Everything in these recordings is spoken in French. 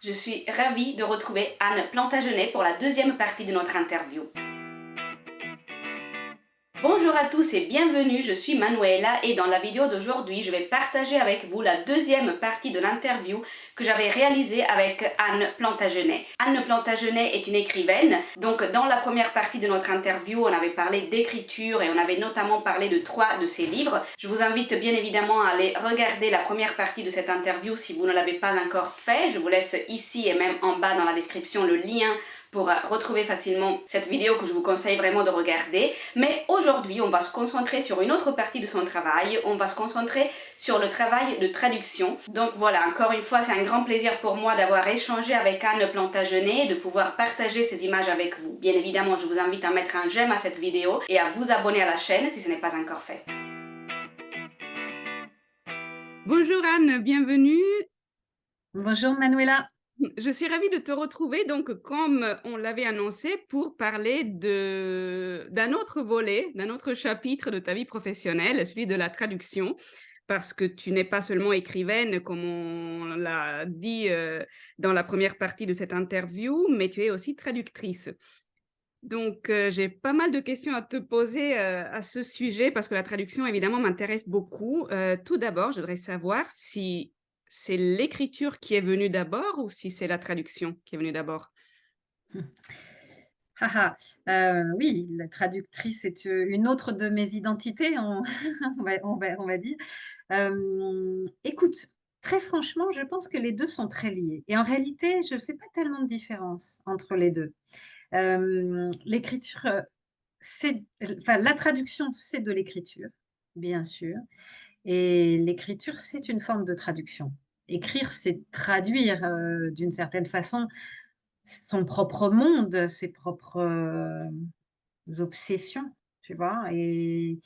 Je suis ravie de retrouver Anne Plantagenet pour la deuxième partie de notre interview. Bonjour à tous et bienvenue, je suis Manuela et dans la vidéo d'aujourd'hui, je vais partager avec vous la deuxième partie de l'interview que j'avais réalisée avec Anne Plantagenet. Anne Plantagenet est une écrivaine, donc dans la première partie de notre interview, on avait parlé d'écriture et on avait notamment parlé de 3 de ses livres. Je vous invite bien évidemment à aller regarder la première partie de cette interview si vous ne l'avez pas encore fait. Je vous laisse ici et même en bas dans la description le lien pour retrouver facilement cette vidéo que je vous conseille vraiment de regarder. Mais aujourd'hui, on va se concentrer sur une autre partie de son travail. On va se concentrer sur le travail de traduction. Donc voilà, encore une fois, c'est un grand plaisir pour moi d'avoir échangé avec Anne Plantagenet et de pouvoir partager ces images avec vous. Bien évidemment, je vous invite à mettre un j'aime à cette vidéo et à vous abonner à la chaîne si ce n'est pas encore fait. Bonjour Anne, bienvenue. Bonjour Manuela. Je suis ravie de te retrouver, donc comme on l'avait annoncé, pour parler d'un autre volet, d'un autre chapitre de ta vie professionnelle, celui de la traduction, parce que tu n'es pas seulement écrivaine, comme on l'a dit dans la première partie de cette interview, mais tu es aussi traductrice. Donc, j'ai pas mal de questions à te poser à ce sujet, parce que la traduction, évidemment, m'intéresse beaucoup. Tout d'abord, je voudrais savoir si c'est l'écriture qui est venue d'abord ou si c'est la traduction qui est venue d'abord? Ah oui, la traductrice est, une autre de mes identités, on on va dire. Écoute, très franchement, je pense que les 2 sont très liés et en réalité, je ne fais pas tellement de différence entre les 2. L'écriture, la traduction, c'est de l'écriture, bien sûr, et l'écriture, c'est une forme de traduction. Écrire, c'est traduire, d'une certaine façon, son propre monde, ses propres, obsessions, tu vois? Et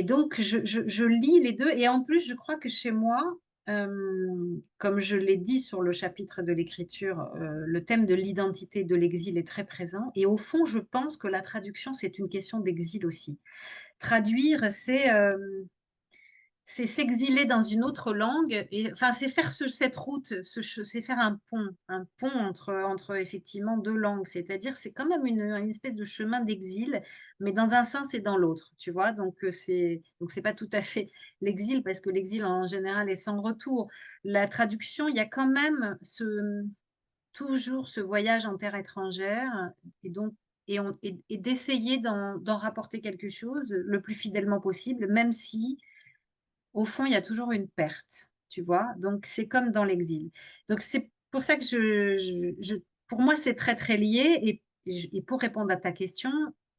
donc je lis les 2 et en plus, je crois que chez moi, comme je l'ai dit sur le chapitre de l'écriture, le thème de l'identité de l'exil est très présent et au fond, je pense que la traduction, c'est une question d'exil aussi. Traduire, c'est s'exiler dans une autre langue et enfin, c'est faire cette route, c'est faire un pont entre effectivement 2 langues. C'est-à-dire, c'est quand même une espèce de chemin d'exil, mais dans un sens et dans l'autre, tu vois? Donc c'est pas tout à fait l'exil parce que l'exil en général est sans retour. La traduction, il y a quand même toujours ce voyage en terre étrangère et donc et d'essayer d'en rapporter quelque chose le plus fidèlement possible, même si au fond, il y a toujours une perte, tu vois? Donc c'est comme dans l'exil. Donc c'est pour ça que je pour moi, c'est très, très lié et pour répondre à ta question,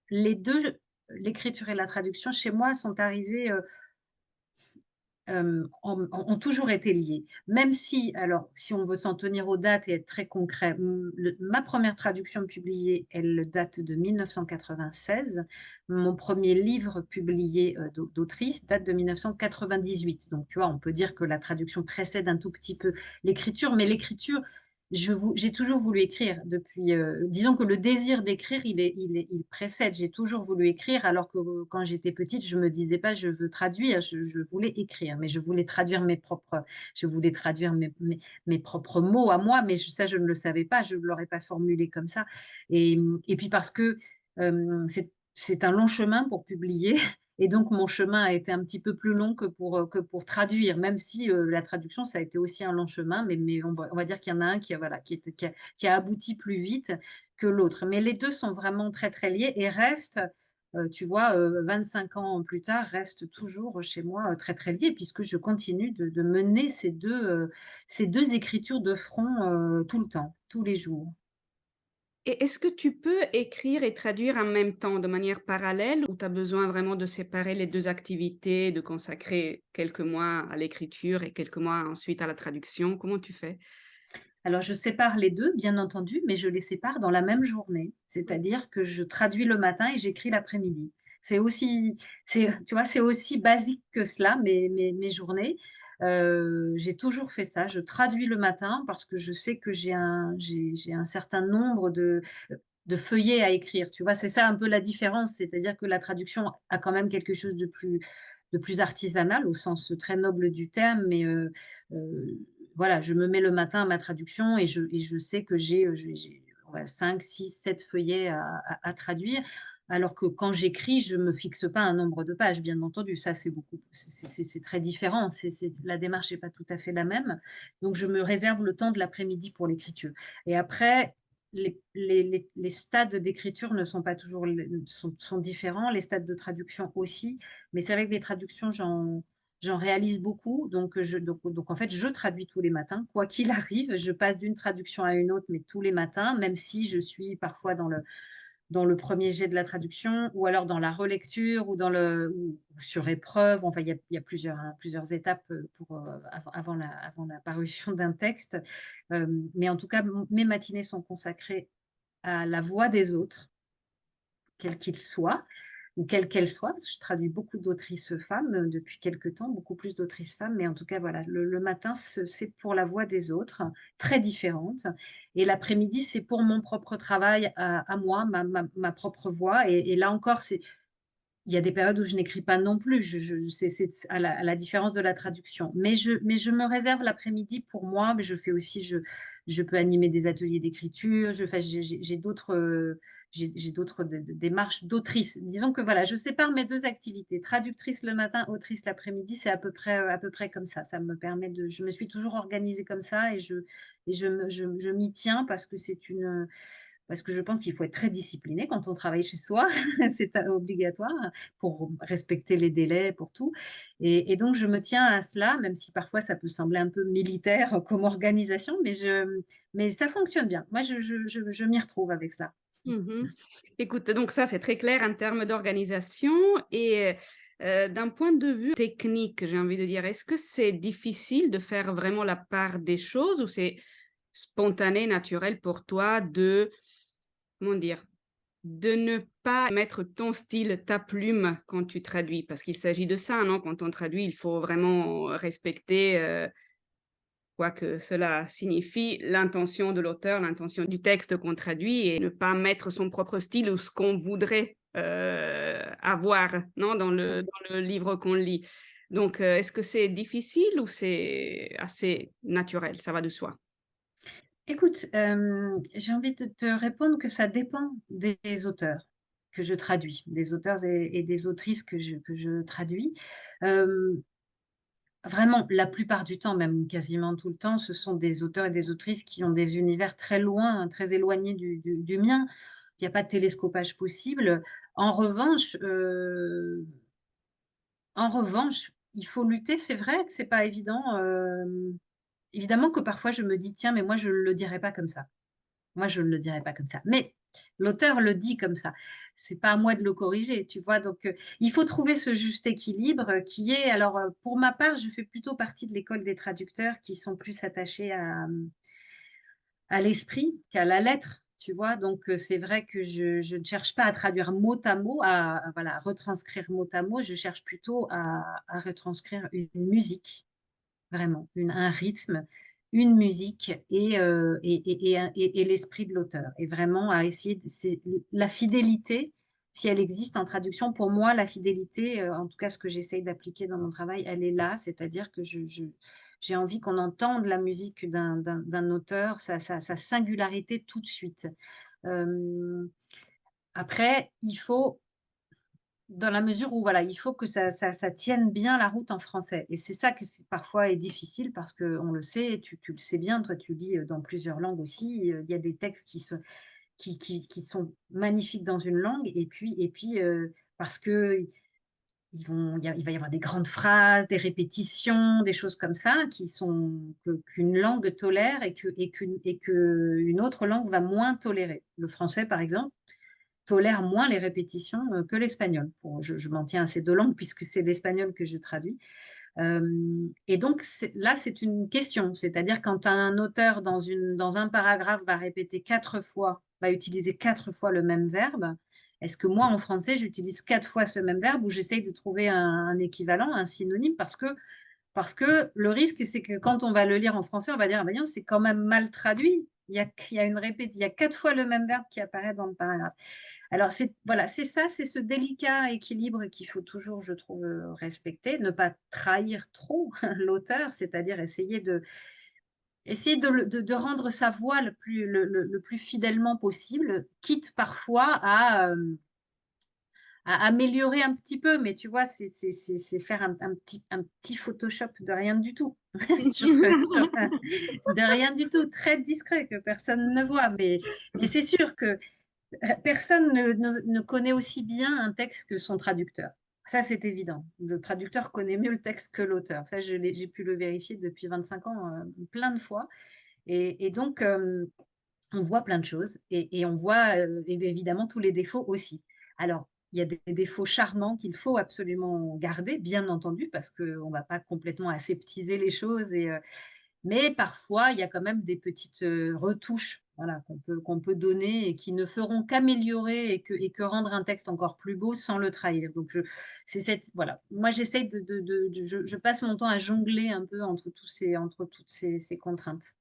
les 2, l'écriture et la traduction chez moi sont arrivés, ont toujours été liés. Même si alors, si on veut s'en tenir aux dates et être très concret, ma première traduction publiée, elle date de 1996. Mon premier livre publié, d'autrice date de 1998. Donc tu vois, on peut dire que la traduction précède un tout petit peu l'écriture, mais l'écriture, j'ai toujours voulu écrire depuis, disons que le désir d'écrire, il précède. J'ai toujours voulu écrire alors que, quand j'étais petite, je me disais pas: «Je veux traduire», je voulais écrire, mais je voulais traduire mes propres mots à moi, mais je ne le savais pas, je ne l'aurais pas formulé comme ça et puis parce que, c'est un long chemin pour publier et donc mon chemin a été un petit peu plus long que pour traduire, même si, la traduction, ça a été aussi un long chemin, mais on va dire qu'il y en a un qui a voilà, qui a abouti plus vite que l'autre. Mais les 2 sont vraiment très, très liés et restent, tu vois, 25 ans plus tard, restent toujours chez moi, très, très liés puisque je continue de mener ces 2 écritures de front, tout le temps, tous les jours. Et est-ce que tu peux écrire et traduire en même temps, de manière parallèle, ou tu as besoin vraiment de séparer les 2 activités, de consacrer quelques mois à l'écriture et quelques mois ensuite à la traduction? Comment tu fais? Alors je sépare les 2, bien entendu, mais je les sépare dans la même journée. C'est-à-dire que je traduis le matin et j'écris l'après-midi. Tu vois, c'est aussi basique que cela, mes journées. J'ai toujours fait ça. Je traduis le matin parce que je sais que j'ai un certain nombre de feuillets à écrire, tu vois? C'est ça un peu la différence, c'est-à-dire que la traduction a quand même quelque chose de plus artisanal au sens très noble du terme, mais voilà, je me mets le matin à ma traduction et je sais que j'ai ouais, 5, 6, 7 feuillets à traduire. Alors que quand j'écris, je me fixe pas un nombre de pages, bien entendu. Ça, c'est beaucoup c'est très différent. La démarche est pas tout à fait la même. Donc je me réserve le temps de l'après-midi pour l'écriture et après les stades d'écriture ne sont pas toujours les sont différents, les stades de traduction aussi. Mais c'est vrai que les traductions, j'en réalise beaucoup, donc en fait, je traduis tous les matins, quoi qu'il arrive. Je passe d'une traduction à une autre, mais tous les matins, même si je suis parfois dans le premier jet de la traduction ou alors dans la relecture ou sur épreuve. Enfin, il y a plusieurs étapes, avant la parution d'un texte. Mais en tout cas, mes matinées sont consacrées à la voix des autres, quels qu'ils soient ou quelle qu'elle soit, parce que je traduis beaucoup d'autrices femmes, depuis quelque temps, beaucoup plus d'autrices femmes, mais en tout cas, voilà, le matin, c'est pour la voix des autres, très différente et l'après-midi, c'est pour mon propre travail à moi, ma propre voix et là encore, il y a des périodes où je n'écris pas non plus, je c'est à la différence de la traduction. Mais je me réserve l'après-midi pour moi, mais je fais aussi je peux animer des ateliers d'écriture, je fais j'ai d'autres, j'ai d'autres démarches d'autrice. Disons que voilà, je sépare mes 2 activités, traductrice le matin, autrice l'après-midi, c'est à peu près comme ça. Ça me permet de je me suis toujours organisée comme ça et je m'y tiens parce que je pense qu'il faut être très discipliné quand on travaille chez soi, c'est obligatoire pour respecter les délais, pour tout et donc je me tiens à cela, même si parfois ça peut sembler un peu militaire comme organisation, mais ça fonctionne bien. Moi, je m'y retrouve avec ça. Mmh. Écoute, donc ça, c'est très clair en termes d'organisation et d'un point de vue technique, j'ai envie de dire, est-ce que c'est difficile de faire vraiment la part des choses ou c'est spontané, naturel pour toi de, comment dire? De ne pas mettre ton style, ta plume quand tu traduis? Parce qu'il s'agit de ça, non? Quand on traduit, il faut vraiment respecter, quoi que cela signifie, l'intention de l'auteur, l'intention du texte qu'on traduit et ne pas mettre son propre style ou ce qu'on voudrait, avoir, non, dans le livre qu'on lit. Donc, est-ce que c'est difficile ou c'est assez naturel, ça va de soi? Écoute, j'ai envie de te répondre que ça dépend des auteurs que je traduis, des auteurs et des autrices que je traduis. Hem Vraiment, la plupart du temps, même quasiment tout le temps, ce sont des auteurs et des autrices qui ont des univers très loin, hein, très éloignés du mien. Il y a pas de télescopage possible. En revanche, heu, en revanche, il faut lutter. C'est vrai que c'est pas évident, évidemment que parfois je me dis: «Tiens, mais moi je ne le dirais pas comme ça». Moi, je ne le dirais pas comme ça. Mais l'auteur le dit comme ça. C'est pas à moi de le corriger, tu vois? Donc, il faut trouver ce juste équilibre, qui est alors, pour ma part, je fais plutôt partie de l'école des traducteurs qui sont plus attachés à l'esprit qu'à la lettre, tu vois? Donc, c'est vrai que je ne cherche pas à traduire mot à mot, voilà, à retranscrire mot à mot. Je cherche plutôt à retranscrire une musique. Vraiment, un rythme, une musique et l'esprit de l'auteur et vraiment à essayer de c'est la fidélité, si elle existe en traduction, pour moi, la fidélité, en tout cas ce que j'essaye d'appliquer dans mon travail, elle est là. C'est-à-dire que j'ai envie qu'on entende la musique d'un auteur, sa singularité tout de suite. Hem, Après, il faut dans la mesure où voilà, il faut que ça tienne bien la route en français et c'est ça que c'est parfois est difficile parce qu'on le sait, tu le sais bien, toi tu lis, dans plusieurs langues aussi, il y a des textes qui sont magnifiques dans une langue et puis, parce qu'ils vont il va y avoir des grandes phrases, des répétitions, des choses comme ça qui sont qu'une langue tolère et qu'une autre langue va moins tolérer. Le français, par exemple, tolère moins les répétitions, que l'espagnol. Bon, je m'en tiens à ces 2 langues puisque c'est l'espagnol que je traduis. Et donc c'est une question, c'est-à-dire quand un auteur dans un paragraphe va répéter 4 fois, va utiliser 4 fois le même verbe, est-ce que moi en français j'utilise 4 fois ce même verbe ou j'essaye de trouver un équivalent, un synonyme? Parce que le risque, c'est que quand on va le lire en français, on va dire: «Ah bah, dis c'est quand même mal traduit. Il y a 4 fois le même verbe qui apparaît dans le paragraphe». Alors c'est voilà, c'est ça, c'est ce délicat équilibre qu'il faut toujours, je trouve, respecter, ne pas trahir trop l'auteur, c'est-à-dire essayer essayer de rendre sa voix le plus fidèlement possible, quitte parfois à améliorer un petit peu, mais tu vois, c'est faire un petit Photoshop de rien du tout, de rien du tout, très discret que personne ne voit. Mais c'est sûr que personne ne connaît aussi bien un texte que son traducteur. Ça, c'est évident. Le traducteur connaît mieux le texte que l'auteur. Ça, j'ai pu le vérifier depuis 25 ans, plein de fois. Et donc, on voit plein de choses et on voit évidemment tous les défauts aussi. Alors, il y a des défauts charmants qu'il faut absolument garder, bien entendu, parce qu'on ne va pas complètement aseptiser les choses. Mais parfois, il y a quand même des petites retouches voilà, qu'on peut donner et qui ne feront qu'améliorer et que rendre un texte encore plus beau sans le trahir. Donc, voilà. Moi, j'essaye je passe mon temps à jongler un peu entre toutes ces contraintes.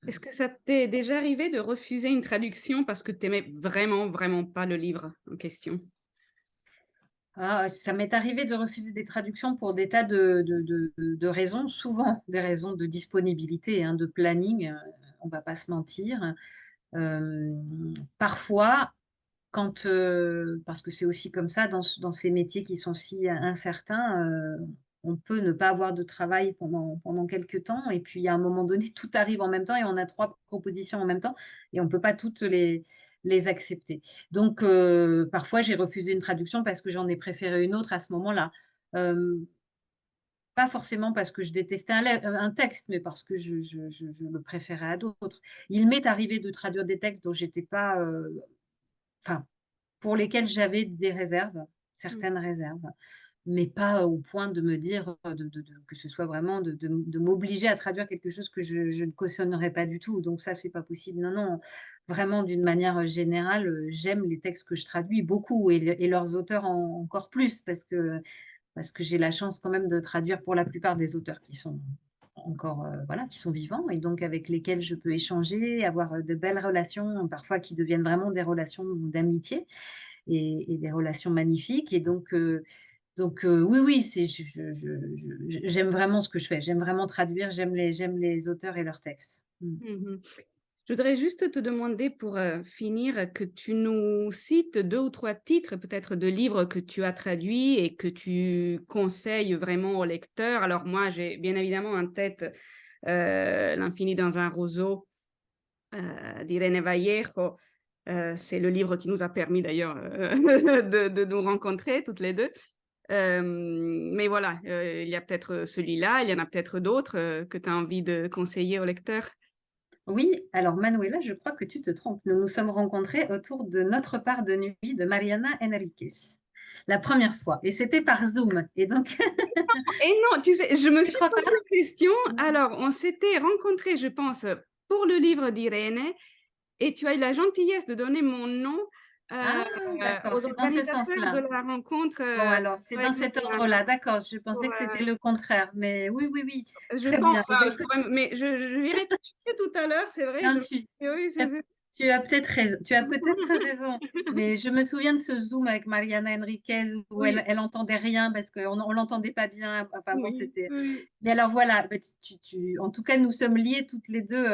Est-ce que ça t'est déjà arrivé de refuser une traduction parce que tu aimais vraiment, vraiment pas le livre en question? Ah, ça m'est arrivé de refuser des traductions pour des tas de raisons, souvent des raisons de disponibilité, hein, de planning, on va pas se mentir. Parfois, parce que c'est aussi comme ça dans ces métiers qui sont si incertains, on peut ne pas avoir de travail pendant quelque temps et puis à un moment donné, tout arrive en même temps et on a 3 propositions en même temps et on ne peut pas toutes les accepter. Donc parfois, j'ai refusé une traduction parce que j'en ai préféré une autre à ce moment-là. Hem, Pas forcément parce que je détestais un texte, mais parce que je le préférais à d'autres. Il m'est arrivé de traduire des textes dont j'étais pas, enfin pour lesquels j'avais des réserves, Mmh. certaines réserves, mais pas au point de me dire, que ce soit vraiment de m'obliger à traduire quelque chose que je ne cautionnerais pas du tout. Donc ça, c'est pas possible. Non, non, vraiment d'une manière, générale, j'aime les textes que je traduis beaucoup et leurs auteurs encore plus parce que j'ai la chance quand même de traduire pour la plupart des auteurs qui sont encore, voilà, qui sont vivants et donc avec lesquels je peux échanger, avoir, de belles relations, parfois qui deviennent vraiment des relations d'amitié et des relations magnifiques et donc oui, oui, c'est j'aime vraiment ce que je fais. J'aime vraiment traduire, j'aime les auteurs et leurs textes. Mmh. Mmh. Je voudrais juste te demander pour, finir, que tu nous cites 2 ou 3 titres peut-être de livres que tu as traduits et que tu conseilles vraiment aux lecteurs. Alors moi, j'ai bien évidemment en tête, L'infini dans un roseau, d'Irene Vallejo. C'est le livre qui nous a permis d'ailleurs, de nous rencontrer toutes les 2. Mais voilà, il y a peut-être celui-là, il y en a peut-être d'autres, que tu as envie de conseiller aux lecteurs? Oui, alors Manuela, je crois que tu te trompes. Nous nous sommes rencontrés autour de Notre part de nuit de Mariana Enriquez, la première fois et c'était par Zoom et donc Et non, tu sais, je me tu suis crois posé pas? la question. Mmh. Alors, on s'était rencontrés, je pense, pour le livre d'Irène et tu as eu la gentillesse de donner mon nom, Ah d'accord, aux c'est dans ce organisateurs de sens-là. la rencontre, Bon alors, c'est dans avec cet Mariana ordre-là, d'accord. Je pour, pensais que c'était le contraire, mais oui, oui, oui, je très bien. pense, Eh hein, bien je écoute, pourrais mais je vais réfléchir tout à l'heure, c'est vrai, non, je oui, tu as c'est tu as peut-être raison, mais je me souviens de ce Zoom avec Mariana Enriquez où oui, elle entendait rien parce qu'on l'entendait pas bien. Enfin bon, oui, c'était oui. mais alors voilà, bah, en tout cas, nous sommes liées toutes les 2.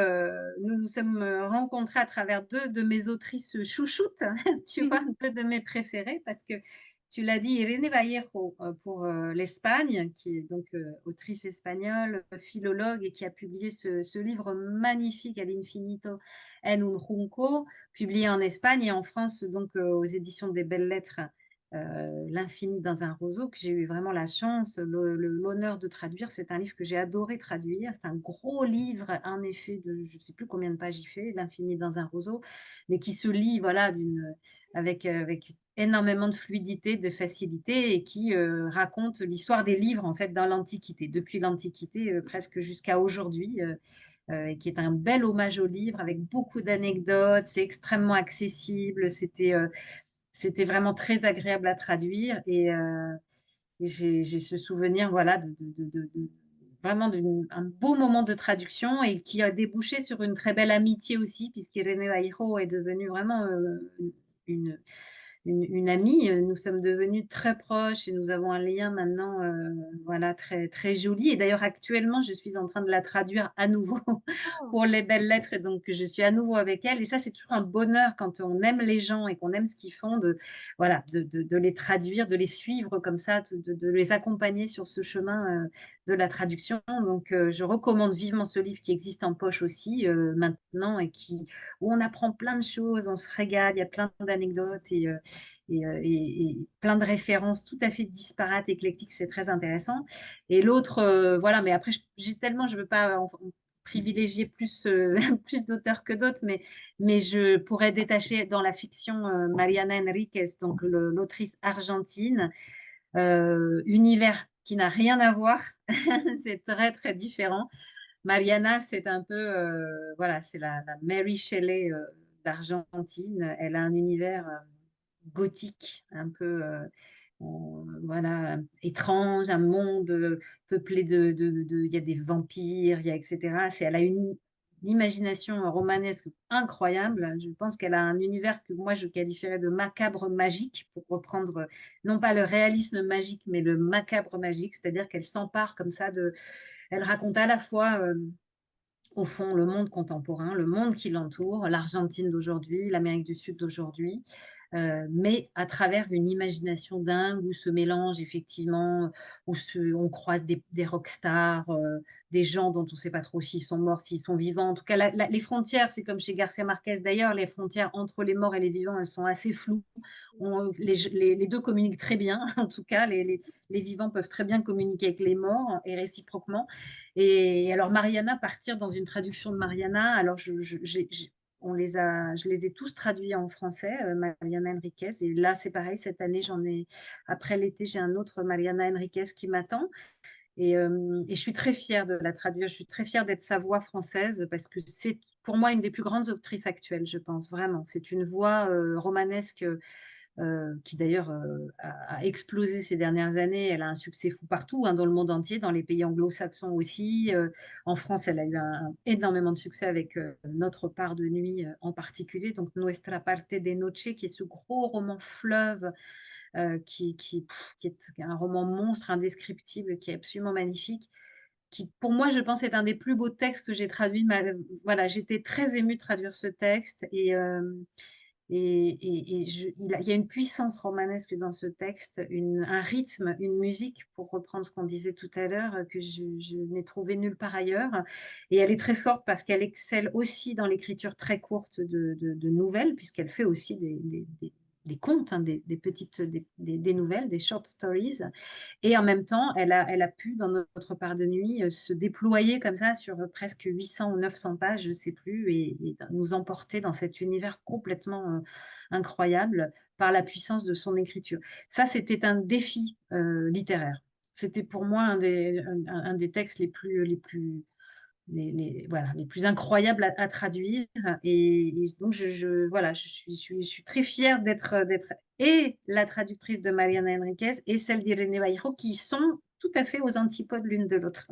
Nous nous sommes, rencontrées à travers 2 de mes autrices chouchoutes, tu vois? 2 de mes préférées parce que tu l'as dit, Irene Vallejo, pour, l'Espagne, qui est donc, autrice espagnole, philologue et qui a publié ce livre magnifique «Al infinito en un junco», publié en Espagne et en France donc, aux éditions des Belles Lettres, L'infini dans un roseau, que j'ai eu vraiment la chance, l'honneur de traduire. C'est un livre que j'ai adoré traduire. C'est un gros livre, en effet, de je ne sais plus combien de pages il fait, L'infini dans un roseau, mais qui se lit, voilà, avec énormément de fluidité, de facilité et qui, raconte l'histoire des livres, en fait, dans l'Antiquité, depuis l'Antiquité, presque jusqu'à aujourd'hui, et qui est un bel hommage au livre avec beaucoup d'anecdotes. C'est extrêmement accessible. C'était vraiment très agréable à traduire et j'ai ce souvenir, voilà, vraiment un beau moment de traduction et qui a débouché sur une très belle amitié aussi, puisqu'Irene Vallejo est devenue vraiment, une une amie. Nous sommes devenus très proches et nous avons un lien maintenant, voilà, très, très joli. Et d'ailleurs, actuellement, je suis en train de la traduire à nouveau Oh. pour les belles lettres. Et donc, je suis à nouveau avec elle. Et ça, c'est toujours un bonheur quand on aime les gens et qu'on aime ce qu'ils font, voilà, de les traduire, de les suivre comme ça, de les accompagner sur ce chemin de la traduction. Donc, je recommande vivement ce livre qui existe en poche aussi maintenant et où on apprend plein de choses, on se régale, il y a plein d'anecdotes et plein de références tout à fait disparates, éclectiques, c'est très intéressant. Et l'autre, voilà, mais après, j'ai tellement, je ne veux pas privilégier plus, plus d'auteurs que d'autres, mais je pourrais détacher dans la fiction Mariana Enriquez, donc l'autrice argentine, univers qui n'a rien à voir, c'est très, très différent. Mariana, c'est un peu, voilà, c'est la Mary Shelley d'Argentine. Elle a un univers gothique, un peu, voilà, étrange, un monde peuplé il y a des vampires, il y a etc. Elle a une imagination romanesque incroyable. Je pense qu'elle a un univers que moi je qualifierais de macabre magique, pour reprendre non pas le réalisme magique, mais le macabre magique, c'est-à-dire qu'elle s'empare comme ça elle raconte à la fois au fond, le monde contemporain, le monde qui l'entoure, l'Argentine d'aujourd'hui, l'Amérique du Sud d'aujourd'hui, mais à travers une imagination dingue où se mélangent effectivement, on croise des rockstars, des gens dont on ne sait pas trop s'ils sont morts, s'ils sont vivants. En tout cas, les frontières, c'est comme chez Garcia Marquez d'ailleurs, les frontières entre les morts et les vivants, elles sont assez floues. Les deux communiquent très bien, en tout cas, les vivants peuvent très bien communiquer avec les morts et réciproquement. Et alors Mariana, partir dans une traduction de Mariana, alors je les ai tous traduits en français, Mariana Enriquez. Et là, c'est pareil, cette année, après l'été, j'ai un autre Mariana Enriquez qui m'attend. Et je suis très fière de la traduire. Je suis très fière d'être sa voix française parce que c'est pour moi une des plus grandes autrices actuelles, je pense, vraiment. C'est une voix romanesque qui d'ailleurs a explosé ces dernières années. Elle a un succès fou partout, hein, dans le monde entier, dans les pays anglo-saxons aussi. En France, elle a eu énormément de succès avec Notre part de nuit en particulier, donc Nuestra parte de noche, qui est ce gros roman fleuve qui est un roman monstre, indescriptible, qui est absolument magnifique. Qui, pour moi, je pense, est un des plus beaux textes que j'ai traduits. Voilà, j'étais très émue de traduire ce texte il y a une puissance romanesque dans ce texte, un rythme, une musique, pour reprendre ce qu'on disait tout à l'heure, que je n'ai trouvé nulle part ailleurs. Et elle est très forte parce qu'elle excelle aussi dans l'écriture très courte de nouvelles, puisqu'elle fait aussi des contes, hein, des nouvelles, des short stories. Et en même temps, elle a pu, dans Notre part de nuit, se déployer comme ça sur presque 800 ou 900 pages, je ne sais plus, et nous emporter dans cet univers complètement incroyable par la puissance de son écriture. Ça, c'était un défi littéraire. C'était pour moi un des textes voilà, les plus incroyables à traduire. Et donc, voilà, je suis très fière d'être et la traductrice de Mariana Enriquez et celle d'Irene Vallejo, qui sont tout à fait aux antipodes l'une de l'autre.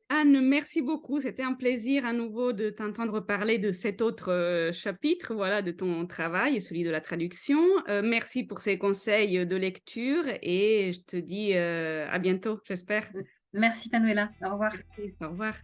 Anne, merci beaucoup. C'était un plaisir à nouveau de t'entendre parler de cet autre chapitre, voilà, de ton travail, celui de la traduction. Merci pour ces conseils de lecture et je te dis à bientôt, j'espère. Merci Manuela, au revoir. Merci, au revoir.